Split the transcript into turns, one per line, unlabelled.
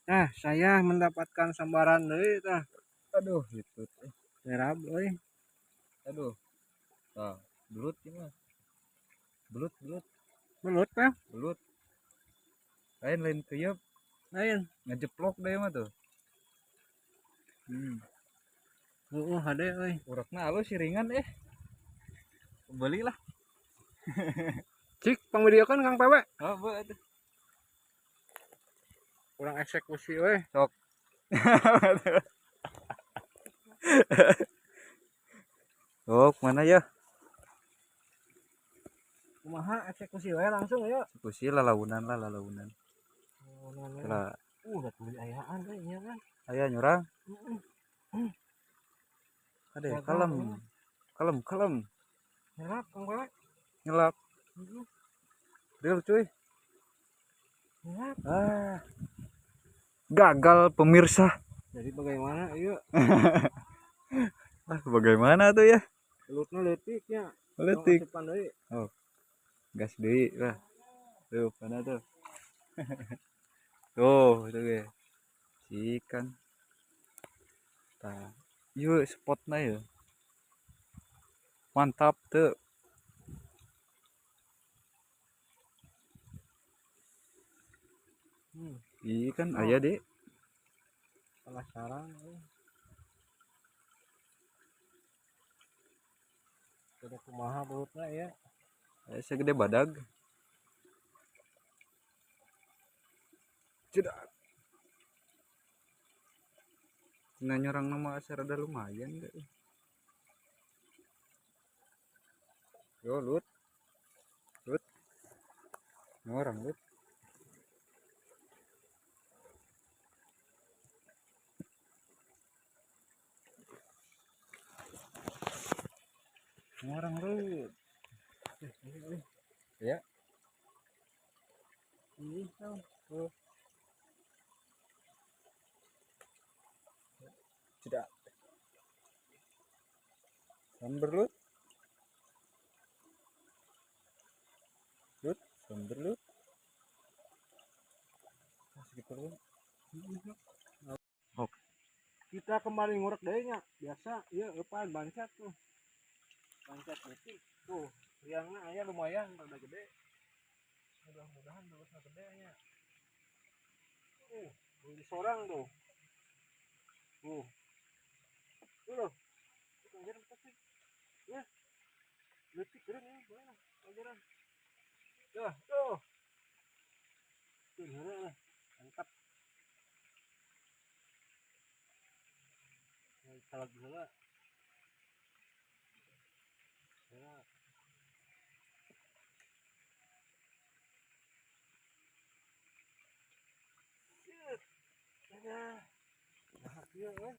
Nah, saya mendapatkan sambaran deui tah.
Aduh, gitu.
Merah euy.
Aduh. Tah, belut gimana? Belut, belut,
Belut tah.
belut. Lain keyep,
Lain.
ngejeplok deh mah tuh.
Hade euy.
Urakna alus siringan belilah.
Cik pangvideokeun Kang Pewe.
Oh, bu atuh.
Urang eksekusi we.
Sok. Oh, mana ya?
Kumaha eksekusi we langsung ya.
Eksekusi lalaunan lah, lalaunan.
Oh, nah.
Lah,
Udah tuluy ayaan we nya kan.
aya nyurang.
Heeh.
Ade, kalem. Kalem, kalem.
Nyelap Kang Pewe.
Nyelap.
Heeh.
Real cuy.
Nyelap.
Gagal pemirsa.
Jadi bagaimana ieu?
Bagaimana tuh ya?
Belutna leutiknya.
Letik.
Asupan deui.
Oh, gas deui lah. Tuh, mana tuh? Tuh, itu ya. Si ikan. Tah, yuk spotnya ya. Mantap tuh. Ikan aya deh.
Penasaran euy. Udah kumaha belutna ya.
Segede badag. Cedak. Tina nyerang nama serada lumayan deh. Yo, lut. Lut. Orang lut. Orang lut. Ya.
Ini tau.
Oh. Cedak. Samber lut. Lut, samber lut. Segitu lut.
Oh. Kita kembali ngurek deui nya. Biasa ieu eupan bancak tuh. Bancak putih. Tuh, liangna aya lumayan rada gede. Mudah-mudahan belusna gede nya. Di sorang tuh. Tuh loh. Pelajaran plastik. Ya, letik keren ya, mana? Pelajaran. Tuh. Tuh, lah. Mantap. Salah gula. Ya. Shit. Ya. Nah, iya,